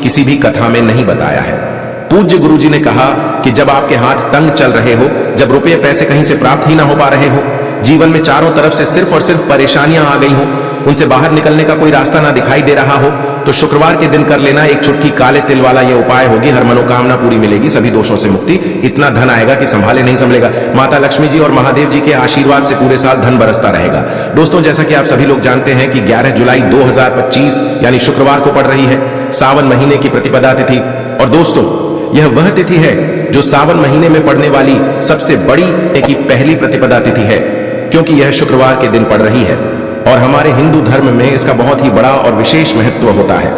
किसी भी कथा में नहीं बताया है। पूज्य गुरुजी ने कहा कि जब आपके हाथ तंग चल रहे हो, जब रुपये पैसे कहीं से प्राप्त ही ना हो पा रहे हो, जीवन में चारों तरफ से सिर्फ और सिर्फ परेशानियां आ गई हो, उनसे बाहर निकलने का कोई रास्ता ना दिखाई दे रहा हो, तो शुक्रवार के दिन कर लेना एक चुटकी काले तिल वाला यह उपाय होगी। हर मनोकामना पूरी मिलेगी, सभी दोषों से मुक्ति, इतना धन आएगा कि संभाले नहीं संभलेगा। माता लक्ष्मी जी और महादेव जी के आशीर्वाद से पूरे साल धन बरसता रहेगा। दोस्तों, जैसा कि आप सभी लोग जानते हैं कि 11 जुलाई 2025 यानी शुक्रवार को पड़ रही है सावन महीने की प्रतिपदा तिथि। और दोस्तों, यह वह तिथि है जो सावन महीने में पड़ने वाली सबसे बड़ी की पहली प्रतिपदा तिथि है, क्योंकि यह शुक्रवार के दिन पड़ रही है और हमारे हिंदू धर्म में इसका बहुत ही बड़ा और विशेष महत्व होता है।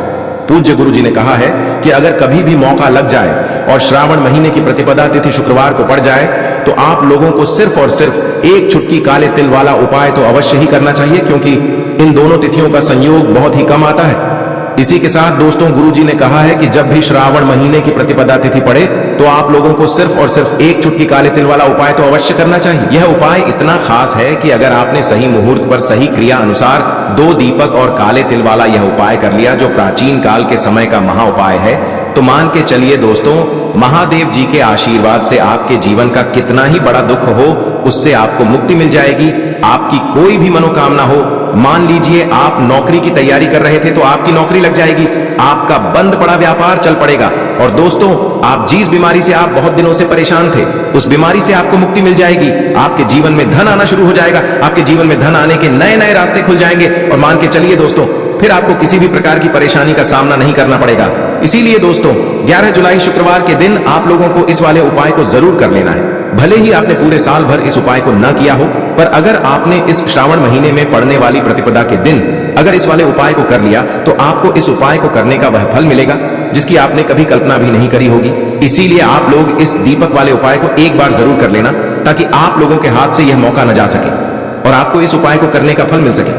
पूज्य गुरु जी ने कहा है कि अगर कभी भी मौका लग जाए और श्रावण महीने की प्रतिपदा तिथि शुक्रवार को पड़ जाए तो आप लोगों को सिर्फ और सिर्फ एक चुटकी काले तिल वाला उपाय तो अवश्य ही करना चाहिए, क्योंकि इन दोनों तिथियों का संयोग बहुत ही कम आता है। इसी के साथ दोस्तों, गुरुजी ने कहा है कि जब भी श्रावण महीने की प्रतिपदा तिथि पड़े तो आप लोगों को सिर्फ और सिर्फ एक चुटकी काले तिल वाला उपाय तो अवश्य करना चाहिए। यह उपाय इतना खास है कि अगर आपने सही मुहूर्त पर सही क्रिया अनुसार 2 दीपक और काले तिल वाला यह उपाय कर लिया, जो प्राचीन काल के समय का महा उपाय है, तो मान के चलिए दोस्तों, महादेव जी के आशीर्वाद से आपके जीवन का कितना ही बड़ा दुख हो, उससे आपको मुक्ति मिल जाएगी। आपकी कोई भी मनोकामना हो, मान लीजिए आप नौकरी की तैयारी कर रहे थे तो आपकी नौकरी लग जाएगी, आपका बंद पड़ा व्यापार चल पड़ेगा। और दोस्तों, आप जिस बीमारी से आप बहुत दिनों से परेशान थे, उस बीमारी से आपको मुक्ति मिल जाएगी। आपके जीवन में धन आना शुरू हो जाएगा, आपके जीवन में धन आने के नए नए रास्ते खुल जाएंगे। और मान के चलिए दोस्तों, फिर आपको किसी भी प्रकार की परेशानी का सामना नहीं करना पड़ेगा। इसीलिए दोस्तों, 11 जुलाई शुक्रवार के दिन आप लोगों को इस वाले उपाय को जरूर कर लेना है। भले ही आपने पूरे साल भर इस उपाय को न किया हो, पर अगर आपने इस श्रावण महीने में पड़ने वाली प्रतिपदा के दिन अगर इस वाले उपाय को कर लिया तो आपको इस उपाय को करने का वह फल मिलेगा जिसकी आपने कभी कल्पना भी नहीं करी होगी। इसीलिए आप लोग इस दीपक वाले उपाय को एक बार जरूर कर लेना, ताकि आप लोगों के हाथ से यह मौका न जा सके और आपको इस उपाय को करने का फल मिल सके।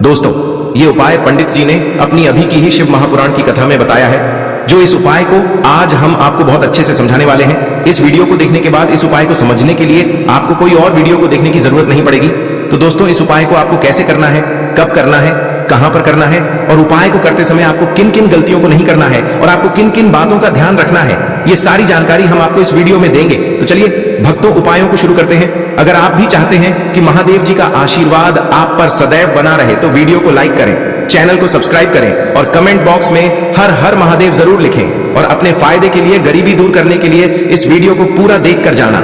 दोस्तों, ये उपाय पंडित जी ने अपनी अभी की ही शिव महापुराण की कथा में बताया है, जो इस उपाय को आज हम आपको बहुत अच्छे से समझाने वाले हैं। इस वीडियो को देखने के बाद इस उपाय को समझने के लिए आपको कोई और वीडियो को देखने की जरूरत नहीं पड़ेगी। तो दोस्तों, इस उपाय को आपको कैसे करना है, कब करना है, कहां पर करना है और उपाय को करते समय आपको किन किन गलतियों को नहीं करना है और आपको किन किन बातों का ध्यान रखना है, ये सारी जानकारी हम आपको इस वीडियो में देंगे। तो चलिए भक्तों, उपायों को शुरू करते हैं। अगर आप भी चाहते हैं कि महादेव जी का आशीर्वाद आप पर सदैव बना रहे तो वीडियो को लाइक करें, चैनल को सब्सक्राइब करें और कमेंट बॉक्स में हर हर महादेव जरूर लिखें। और अपने फायदे के लिए, गरीबी दूर करने के लिए इस वीडियो को पूरा देख कर जाना।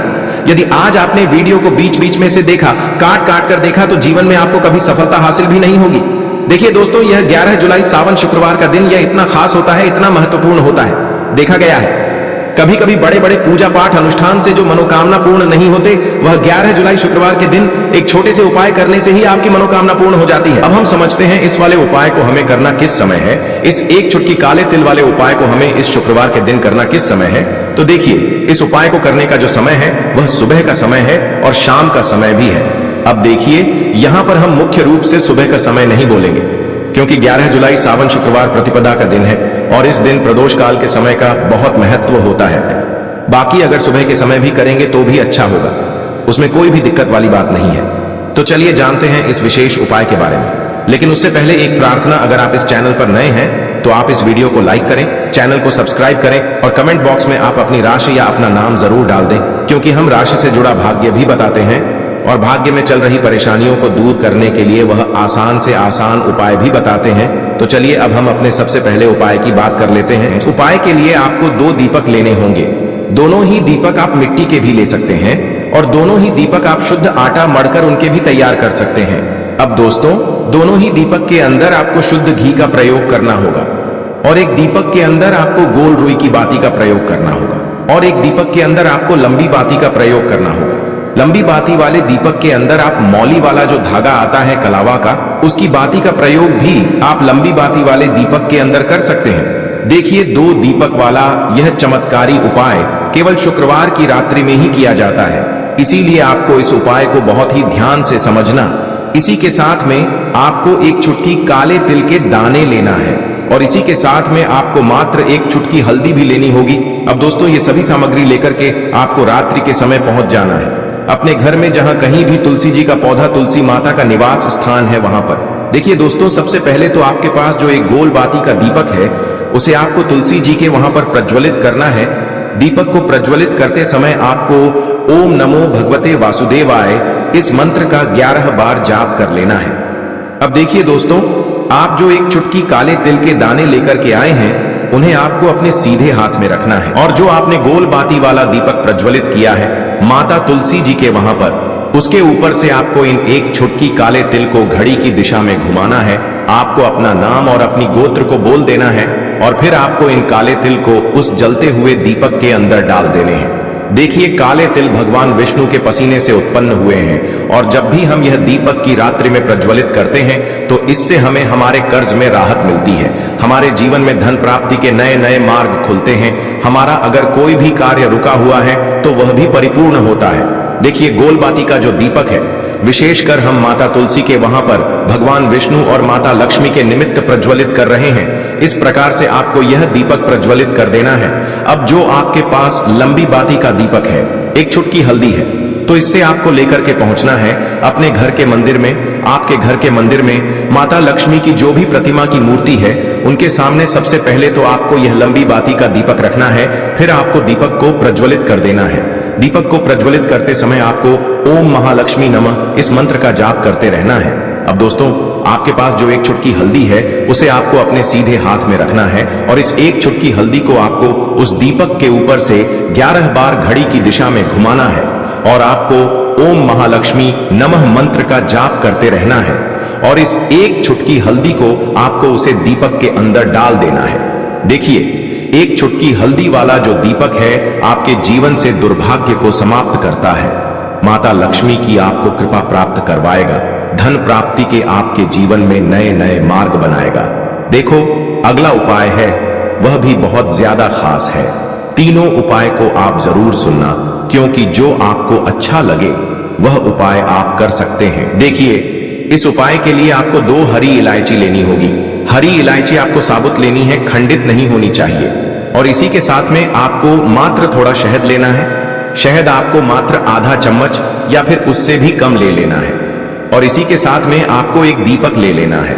यदि आज आपने वीडियो को बीच बीच में से देखा, काट काट कर देखा, तो जीवन में आपको कभी सफलता हासिल भी नहीं होगी। देखिए दोस्तों, यह 11 जुलाई सावन शुक्रवार का दिन यह इतना खास होता है, इतना महत्वपूर्ण होता है। देखा गया है कभी कभी बड़े बड़े पूजा पाठ अनुष्ठान से जो मनोकामना पूर्ण नहीं होते, वह 11 जुलाई शुक्रवार के दिन एक छोटे से उपाय करने से ही आपकी मनोकामना पूर्ण हो जाती है। अब हम समझते हैं इस वाले उपाय को हमें करना किस समय है। इस एक चुटकी काले तिल वाले उपाय को हमें इस शुक्रवार के दिन करना किस समय है, तो देखिए, इस उपाय को करने का जो समय है वह सुबह का समय है और शाम का समय भी है। अब देखिए, यहां पर हम मुख्य रूप से सुबह का समय नहीं बोलेंगे, क्योंकि 11 जुलाई सावन शुक्रवार प्रतिपदा का दिन है और इस दिन प्रदोष काल के समय का बहुत महत्व होता है। बाकी अगर सुबह के समय भी करेंगे तो भी अच्छा होगा, उसमें कोई भी दिक्कत वाली बात नहीं है। तो चलिए जानते हैं इस विशेष उपाय के बारे में। लेकिन उससे पहले एक प्रार्थना, अगर आप इस चैनल पर नए हैं तो आप इस वीडियो को लाइक करें, चैनल को सब्सक्राइब करें और कमेंट बॉक्स में आप अपनी राशि या अपना नाम जरूर डाल दें, क्योंकि हम राशि से जुड़ा भाग्य भी बताते हैं और भाग्य में चल रही परेशानियों को दूर करने के लिए वह आसान से आसान उपाय भी बताते हैं। तो चलिए अब हम अपने सबसे पहले उपाय की बात कर लेते हैं। इस उपाय के लिए आपको 2 दीपक लेने होंगे। दोनों ही दीपक आप मिट्टी के भी ले सकते हैं और दोनों ही दीपक आप शुद्ध आटा मढ़कर उनके भी तैयार कर सकते हैं। अब दोस्तों, दोनों ही दीपक के अंदर आपको शुद्ध घी का प्रयोग करना होगा और एक दीपक के अंदर आपको गोल रुई की बाती का प्रयोग करना होगा और एक दीपक के अंदर आपको लंबी बाती का प्रयोग करना होगा। लंबी बाती वाले दीपक के अंदर आप मौली वाला जो धागा आता है कलावा का, उसकी बाती का प्रयोग भी आप लंबी बाती वाले दीपक के अंदर कर सकते हैं। देखिए, 2 दीपक वाला यह चमत्कारी उपाय केवल शुक्रवार की रात्रि में ही किया जाता है, इसीलिए आपको इस उपाय को बहुत ही ध्यान से समझना। इसी के साथ में आपको एक चुटकी काले तिल के दाने लेना है और इसी के साथ में आपको मात्र एक चुटकी हल्दी भी लेनी होगी। अब दोस्तों, ये सभी सामग्री लेकर के आपको रात्रि के समय पहुंच जाना है अपने घर में, जहां कहीं भी तुलसी जी का पौधा, तुलसी माता का निवास स्थान है, वहां पर देखिए दोस्तों, सबसे पहले तो आपके पास जो एक गोल बाती का दीपक है उसे आपको तुलसी जी के वहां पर प्रज्वलित करना है। दीपक को प्रज्वलित करते समय आपको ओम नमो भगवते वासुदेवाय इस मंत्र का 11 बार जाप कर लेना है। अब देखिए दोस्तों, आप जो एक चुटकी काले तिल के दाने लेकर के आए हैं उन्हें आपको अपने सीधे हाथ में रखना है और जो आपने गोल बाती वाला दीपक प्रज्वलित किया है माता तुलसी जी के वहां पर, उसके ऊपर से आपको इन एक चुटकी काले तिल को घड़ी की दिशा में घुमाना है। आपको अपना नाम और अपनी गोत्र को बोल देना है और फिर आपको इन काले तिल को उस जलते हुए दीपक के अंदर डाल देने हैं। देखिए, काले तिल भगवान विष्णु के पसीने से उत्पन्न हुए हैं और जब भी हम यह दीपक की रात्रि में प्रज्वलित करते हैं तो इससे हमें हमारे कर्ज में राहत मिलती है, हमारे जीवन में धन प्राप्ति के नए नए मार्ग खुलते हैं, हमारा अगर कोई भी कार्य रुका हुआ है तो वह भी परिपूर्ण होता है। देखिए, गोल बाती का जो दीपक है विशेषकर हम माता तुलसी के वहां पर भगवान विष्णु और माता लक्ष्मी के निमित्त प्रज्वलित कर रहे हैं। इस प्रकार से आपको यह दीपक प्रज्वलित कर देना है। अब जो आपके पास लंबी बाती का दीपक है, एक चुटकी हल्दी है, तो इससे आपको लेकर के पहुंचना है अपने घर के मंदिर में। आपके घर के मंदिर में माता लक्ष्मी की जो भी प्रतिमा की मूर्ति है उनके सामने सबसे पहले तो आपको यह लंबी बाती का दीपक रखना है, फिर आपको दीपक को प्रज्वलित कर देना है। दीपक को प्रज्वलित करते समय आपको ओम महालक्ष्मी नमः इस मंत्र का जाप करते रहना है। अब दोस्तों, आपके पास जो एक चुटकी हल्दी है उसे आपको अपने सीधे हाथ में रखना है और इस एक चुटकी हल्दी को आपको उस दीपक के ऊपर से 11 बार घड़ी की दिशा में घुमाना है और आपको ओम महालक्ष्मी नमः मंत्र का जाप करते रहना है और इस एक चुटकी हल्दी को आपको उसे दीपक के अंदर डाल देना है। देखिए, एक चुटकी हल्दी वाला जो दीपक है आपके जीवन से दुर्भाग्य को समाप्त करता है, माता लक्ष्मी की आपको कृपा प्राप्त करवाएगा, धन प्राप्ति के आपके जीवन में नए नए मार्ग बनाएगा। देखो, अगला उपाय है वह भी बहुत ज्यादा खास है। तीनों उपाय को आप जरूर सुनना क्योंकि जो आपको अच्छा लगे वह उपाय आप कर सकते हैं। देखिए, इस उपाय के लिए आपको 2 हरी इलायची लेनी होगी। हरी इलायची आपको साबुत लेनी है, खंडित नहीं होनी चाहिए। और इसी के साथ में आपको मात्र थोड़ा शहद लेना है। शहद आपको मात्र आधा चम्मच या फिर उससे भी कम ले लेना है और इसी के साथ में आपको एक दीपक ले लेना है।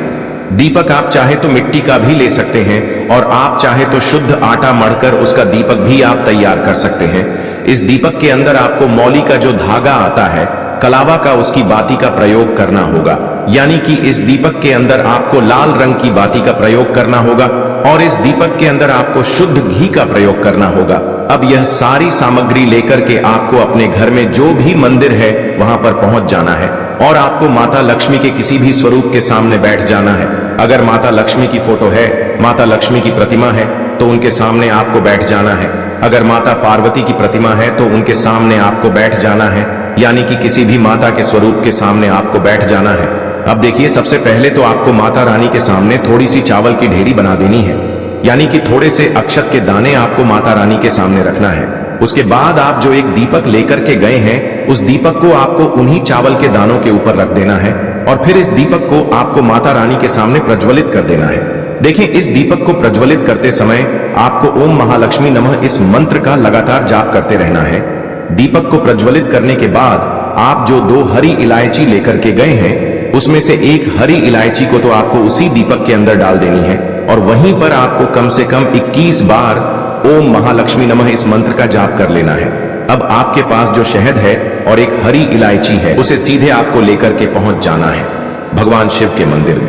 दीपक आप चाहे तो मिट्टी का भी ले सकते हैं और आप चाहे तो शुद्ध आटा मढ़कर उसका दीपक भी आप तैयार कर सकते हैं। इस दीपक के अंदर आपको मौली का जो धागा आता है, कलावा का, उसकी बाती का प्रयोग करना होगा। यानी कि इस दीपक के अंदर आपको लाल रंग की बाती का प्रयोग करना होगा और इस दीपक के अंदर आपको शुद्ध घी का प्रयोग करना होगा। अब यह सारी सामग्री लेकर के आपको अपने घर में जो भी मंदिर है वहां पर पहुंच जाना है और आपको माता लक्ष्मी के किसी भी स्वरूप के सामने बैठ जाना है। अगर माता लक्ष्मी की फोटो है, माता लक्ष्मी की प्रतिमा है तो उनके सामने आपको बैठ जाना है। अगर माता पार्वती की प्रतिमा है तो उनके सामने आपको बैठ जाना है, यानी कि किसी भी माता के स्वरूप के सामने आपको बैठ जाना है। अब देखिए, सबसे पहले तो आपको माता रानी के सामने थोड़ी सी चावल की ढेरी बना देनी है, यानी कि थोड़े से अक्षत के दाने आपको माता रानी के सामने रखना है। उसके बाद आप जो एक दीपक लेकर के गए हैं उस दीपक को आपको उन्हीं चावल के दानों के ऊपर रख देना है और फिर इस दीपक को आपको माता रानी के सामने प्रज्वलित कर देना है। देखिए, इस दीपक को प्रज्वलित करते समय आपको ओम महालक्ष्मी नमः इस मंत्र का लगातार जाप करते रहना है। दीपक को प्रज्वलित करने के बाद आप जो 2 हरी इलायची लेकर के गए हैं उसमें से एक हरी इलायची को तो आपको उसी दीपक के अंदर डाल देनी है और वहीं पर आपको कम से कम 21 बार ओम महालक्ष्मी नमः इस मंत्र का जाप कर लेना है। अब आपके पास जो शहद है और एक हरी इलायची है उसे सीधे आपको लेकर के पहुंच जाना है भगवान शिव के मंदिर में।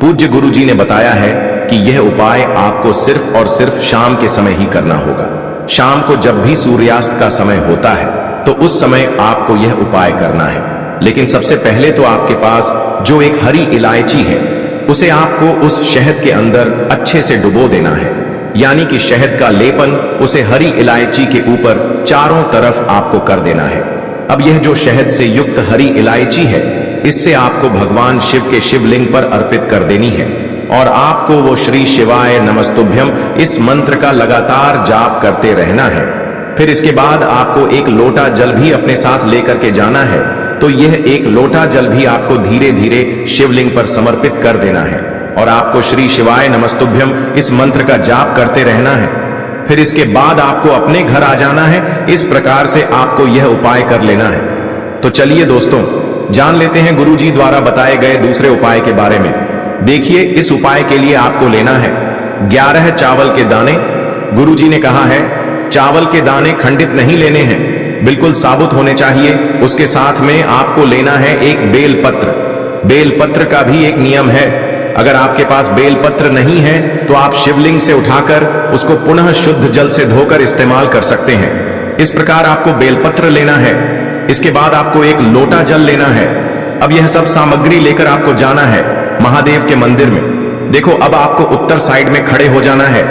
पूज्य गुरु जी ने बताया है कि यह उपाय आपको सिर्फ और सिर्फ शाम के समय ही करना होगा। शाम को जब भी सूर्यास्त का समय होता है तो उस समय आपको यह उपाय करना है। लेकिन सबसे पहले तो आपके पास जो एक हरी इलायची है उसे आपको उस शहद के अंदर अच्छे से डुबो देना है, यानी कि शहद का लेपन उसे हरी इलायची के ऊपर चारों तरफ आपको कर देना है। अब यह जो शहद से युक्त हरी इलायची है इससे आपको भगवान शिव के शिवलिंग पर अर्पित कर देनी है और आपको वो श्री शिवाय नमस्तुभ्यम इस मंत्र का लगातार जाप करते रहना है। फिर इसके बाद आपको एक लोटा जल भी अपने साथ लेकर के जाना है, तो यह एक लोटा जल भी आपको धीरे धीरे शिवलिंग पर समर्पित कर देना है और आपको श्री शिवाय नमस्तुभ्यम इस मंत्र का जाप करते रहना है। फिर इसके बाद आपको अपने घर आ जाना है। इस प्रकार से आपको यह उपाय कर लेना है। तो चलिए दोस्तों, जान लेते हैं गुरुजी द्वारा बताए गए दूसरे उपाय के बारे में। देखिए, इस उपाय के लिए आपको लेना है 11 चावल के दाने। गुरुजी ने कहा है चावल के दाने खंडित नहीं लेने हैं, बिल्कुल साबुत होने चाहिए। उसके साथ में आपको लेना है एक बेलपत्र। बेलपत्र का भी एक नियम है, अगर आपके पास बेलपत्र नहीं है तो आप शिवलिंग से उठाकर उसको पुनः शुद्ध जल से धोकर इस्तेमाल कर सकते हैं। इस प्रकार आपको बेलपत्र लेना है। इसके बाद आपको एक लोटा जल लेना है। अब यह सब सामग्री लेकर आपको जाना है महादेव के मंदिर में। देखो, अब आपको उत्तर साइड में खड़े हो जाना है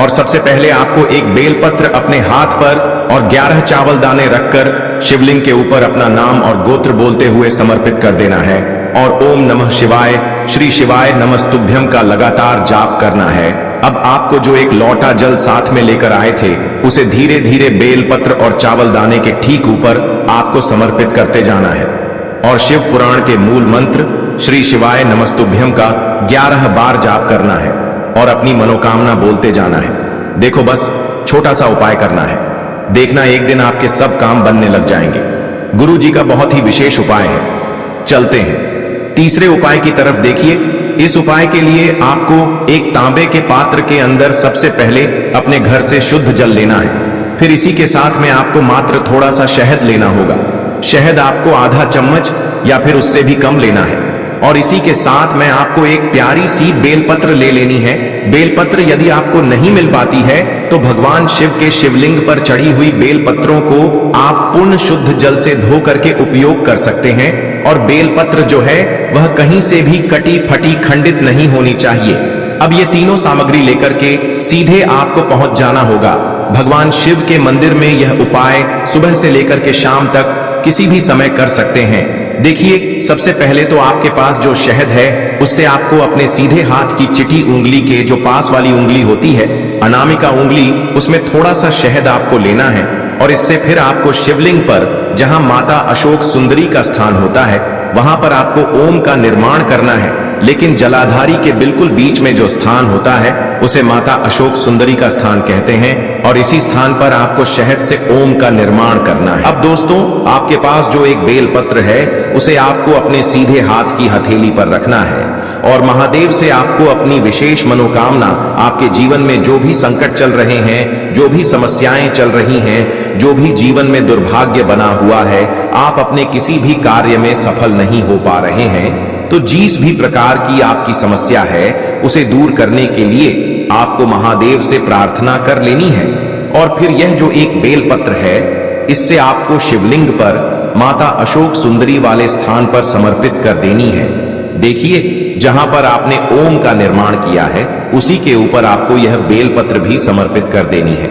और सबसे पहले आपको एक बेलपत्र अपने हाथ पर और 11 चावल दाने रखकर शिवलिंग के ऊपर अपना नाम और गोत्र बोलते हुए समर्पित कर देना है और ओम नमः शिवाय, श्री शिवाय नमस्तुभ्यम का लगातार जाप करना है। अब आपको जो एक लोटा जल साथ में लेकर आए थे उसे धीरे धीरे बेलपत्र और चावल दाने के ठीक ऊपर आपको समर्पित करते जाना है और शिव पुराण के मूल मंत्र श्री शिवाय नमस्तुभ्यम का 11 बार जाप करना है और अपनी मनोकामना बोलते जाना है। देखो, बस छोटा सा उपाय करना है, देखना एक दिन आपके सब काम बनने लग जाएंगे। गुरु जी का बहुत ही विशेष उपाय है। चलते हैं तीसरे उपाय की तरफ। देखिए, इस उपाय के लिए आपको एक तांबे के पात्र के अंदर सबसे पहले अपने घर से शुद्ध जल लेना है। फिर इसी के साथ में आपको मात्र थोड़ा सा शहद लेना होगा। शहद आपको आधा चम्मच या फिर उससे भी कम लेना है और इसी के साथ में आपको एक प्यारी सी बेलपत्र ले लेनी है। बेलपत्र यदि आपको नहीं मिल पाती है तो भगवान शिव के शिवलिंग पर चढ़ी हुई बेलपत्रों को आप पूर्ण शुद्ध जल से धो करके उपयोग कर सकते हैं और बेलपत्र जो है वह कहीं से भी कटी फटी खंडित नहीं होनी चाहिए। अब ये तीनों सामग्री लेकर के सीधे आपको पहुंच जाना होगा भगवान शिव के मंदिर में। यह उपाय सुबह से लेकर के शाम तक किसी भी समय कर सकते हैं। देखिए, सबसे पहले तो आपके पास जो शहद है उससे आपको अपने सीधे हाथ की चिटी उंगली के जो पास वाली उंगली होती है, अनामिका उंगली, उसमें थोड़ा सा शहद आपको लेना है और इससे फिर आपको शिवलिंग पर जहां माता अशोक सुंदरी का स्थान होता है वहां पर आपको ओम का निर्माण करना है। लेकिन जलाधारी के बिल्कुल बीच में जो स्थान होता है उसे माता अशोक सुंदरी का स्थान कहते हैं और इसी स्थान पर आपको शहद से ओम का निर्माण करना है। अब दोस्तों, आपके पास जो एक बेलपत्र है उसे आपको अपने सीधे हाथ की हथेली पर रखना है और महादेव से आपको अपनी विशेष मनोकामना, आपके जीवन में जो भी संकट चल रहे हैं, जो भी समस्याएं चल रही हैं, जो भी जीवन में दुर्भाग्य बना हुआ है, आप अपने किसी भी कार्य में सफल नहीं हो पा रहे हैं, तो जिस भी प्रकार की आपकी समस्या है उसे दूर करने के लिए आपको महादेव से प्रार्थना कर लेनी है। और फिर यह जो एक बेलपत्र है इससे आपको शिवलिंग पर माता अशोक सुंदरी वाले स्थान पर समर्पित कर देनी है। देखिए, जहां पर आपने ओम का निर्माण किया है उसी के ऊपर आपको यह बेलपत्र भी समर्पित कर देनी है।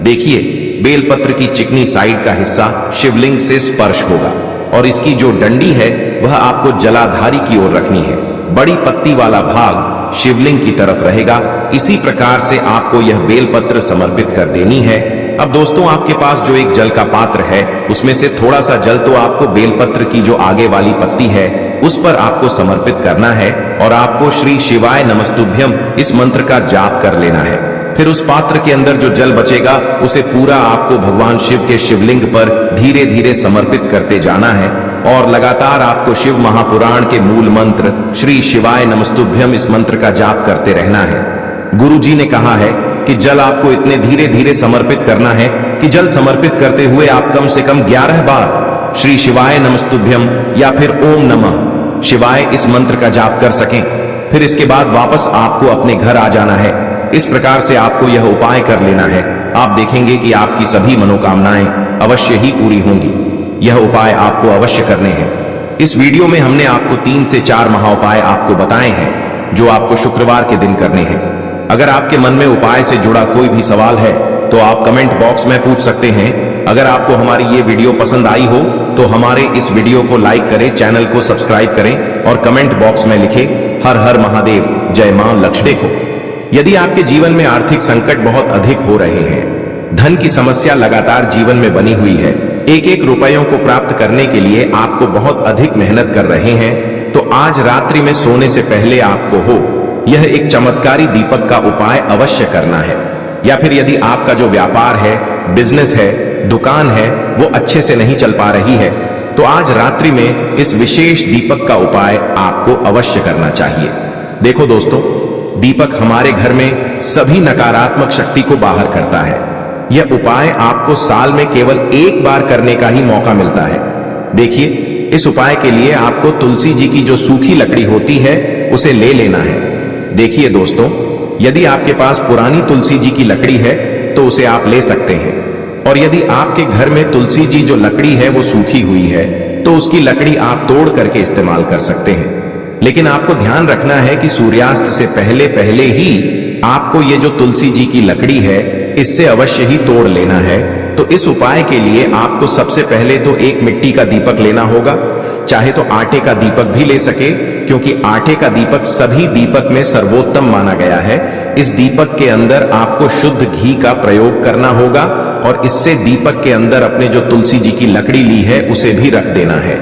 देखिए, बेलपत्र की चिकनी साइड का हिस्सा शिवलिंग से स्पर्श होगा और इसकी जो डंडी है वह आपको जलाधारी की ओर रखनी है। बड़ी पत्ती वाला भाग शिवलिंग की तरफ रहेगा। इसी प्रकार से आपको यह बेलपत्र समर्पित कर देनी है। अब दोस्तों, आपके पास जो एक जल का पात्र है उसमें से थोड़ा सा जल तो आपको बेलपत्र की जो आगे वाली पत्ती है उस पर आपको समर्पित करना है और आपको श्री शिवाय नमस्तुभ्यम इस मंत्र का जाप कर लेना है। फिर उस पात्र के अंदर जो जल बचेगा उसे पूरा आपको भगवान शिव के शिवलिंग पर धीरे धीरे समर्पित करते जाना है और लगातार आपको शिव महापुराण के मूल मंत्र श्री शिवाय नमस्तुभ्यम इस मंत्र का जाप करते रहना है। गुरु जी ने कहा है कि जल आपको इतने धीरे धीरे समर्पित करना है कि जल समर्पित करते हुए आप कम से कम 11 बार श्री शिवाय नमस्तुभ्यम या फिर ओम नमः शिवाय इस मंत्र का जाप कर सकें। फिर इसके बाद वापस आपको अपने घर आ जाना है। इस प्रकार से आपको यह उपाय कर लेना है। आप देखेंगे कि आपकी सभी मनोकामनाएं अवश्य ही पूरी होंगी। यह उपाय आपको अवश्य करने हैं। इस वीडियो में हमने आपको 3 से 4 महाउपाय आपको बताए हैं जो आपको शुक्रवार के दिन करने हैं। अगर आपके मन में उपाय से जुड़ा कोई भी सवाल है तो आप कमेंट बॉक्स में पूछ सकते हैं। अगर आपको हमारी ये वीडियो पसंद आई हो तो हमारे इस वीडियो को लाइक करें, चैनल को सब्सक्राइब करें और कमेंट बॉक्स में लिखें हर हर महादेव, जय मां लक्ष्मी। देखो, यदि आपके जीवन में आर्थिक संकट बहुत अधिक हो रहे हैं, धन की समस्या लगातार जीवन में बनी हुई है, एक एक रुपयों को प्राप्त करने के लिए आपको बहुत अधिक मेहनत कर रहे हैं, तो आज रात्रि में सोने से पहले आपको हो यह एक चमत्कारी दीपक का उपाय अवश्य करना है। या फिर यदि आपका जो व्यापार है, बिजनेस है, दुकान है, वो अच्छे से नहीं चल पा रही है, तो आज रात्रि में इस विशेष दीपक का उपाय आपको अवश्य करना चाहिए। देखो दोस्तों, दीपक हमारे घर में सभी नकारात्मक शक्ति को बाहर करता है। यह उपाय आपको साल में केवल एक बार करने का ही मौका मिलता है। देखिए, इस उपाय के लिए आपको तुलसी जी की जो सूखी लकड़ी होती है उसे ले लेना है। देखिए दोस्तों, यदि आपके पास पुरानी तुलसी जी की लकड़ी है तो उसे आप ले सकते हैं, और यदि आपके घर में तुलसी जी जो लकड़ी है वो सूखी हुई है तो उसकी लकड़ी आप तोड़ करके इस्तेमाल कर सकते हैं। लेकिन आपको ध्यान रखना है कि सूर्यास्त से पहले पहले ही आपको ये जो तुलसी जी की लकड़ी है इससे अवश्य ही तोड़ लेना है। तो इस उपाय के लिए आपको सबसे पहले तो एक मिट्टी का दीपक लेना होगा, चाहे तो आटे का दीपक भी ले सके, क्योंकि आटे का दीपक सभी दीपक में सर्वोत्तम माना गया है। इस दीपक के अंदर आपको शुद्ध घी का प्रयोग करना होगा और इससे दीपक के अंदर अपने जो तुलसी जी की लकड़ी ली है उसे भी रख देना है।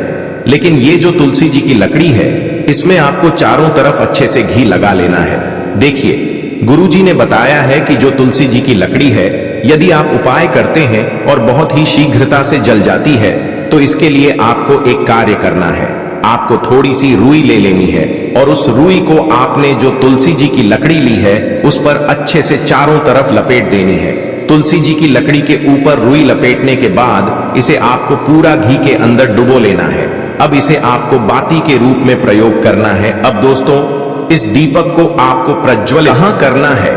लेकिन ये जो तुलसी जी की लकड़ी है इसमें आपको चारों तरफ अच्छे से घी लगा लेना है। देखिए, गुरुजी ने बताया है कि जो तुलसी जी की लकड़ी है यदि आप उपाय करते हैं और बहुत ही शीघ्रता से जल जाती है तो इसके लिए आपको एक कार्य करना है। आपको थोड़ी सी रुई ले लेनी है और उस रुई को आपने जो तुलसी जी की लकड़ी ली है उस पर अच्छे से चारों तरफ लपेट देनी है। तुलसी जी की लकड़ी के ऊपर रुई लपेटने के बाद इसे आपको पूरा घी के अंदर डुबो लेना है। अब इसे आपको बाती के रूप में प्रयोग करना है। अब दोस्तों, इस दीपक को आपको प्रज्वलित कहां करना है?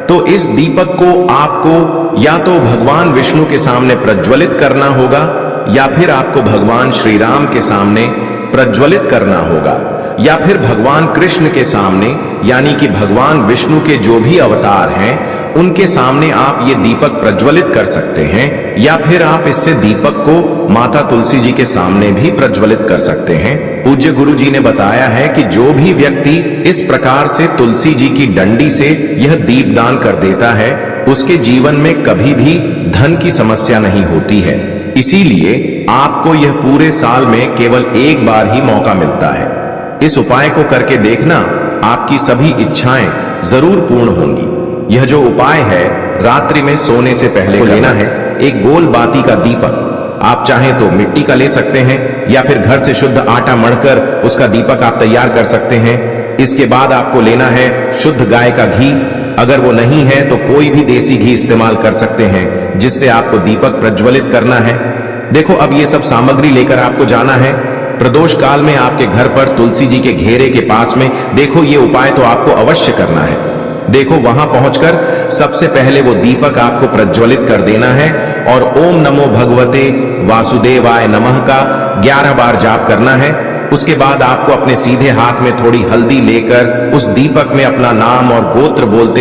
तो इस दीपक को आपको या तो भगवान विष्णु के सामने प्रज्वलित करना होगा या फिर आपको भगवान श्री राम के सामने प्रज्वलित करना होगा, या फिर भगवान कृष्ण के सामने, यानी कि भगवान विष्णु के जो भी अवतार हैं उनके सामने आप ये दीपक प्रज्वलित कर सकते हैं, या फिर आप इससे दीपक को माता तुलसी जी के सामने भी प्रज्वलित कर सकते हैं। पूज्य गुरु जी ने बताया है कि जो भी व्यक्ति इस प्रकार से तुलसी जी की डंडी से यह दीपदान कर देता है उसके जीवन में कभी भी धन की समस्या नहीं होती है। इसीलिए आपको यह पूरे साल में केवल एक बार ही मौका मिलता है। इस उपाय को करके देखना, आपकी सभी इच्छाएं जरूर पूर्ण होंगी। यह जो उपाय है रात्रि में सोने से पहले लेना है। एक गोल बाती का दीपक आप चाहें तो मिट्टी का ले सकते हैं या फिर घर से शुद्ध आटा मढ़कर उसका दीपक आप तैयार कर सकते हैं। इसके बाद आपको लेना है शुद्ध गाय का घी। अगर वो नहीं है तो कोई भी देसी घी इस्तेमाल कर सकते हैं जिससे आपको दीपक प्रज्वलित करना है। देखो, अब ये सब सामग्री लेकर आपको जाना है प्रदोष काल में आपके घर पर तुलसी जी के घेरे के पास में। देखो, ये उपाय तो आपको अवश्य करना है। देखो, वहां पहुंचकर सबसे पहले वो दीपक आपको प्रज्वलित कर देना है और ओम नमो भगवते वासुदेवाय नमः का 11 बार जाप करना है। उसके बाद आपको अपने सीधे हाथ में थोड़ी हल्दी लेकर उस दीपक में अपना नाम और गोत्र बोलते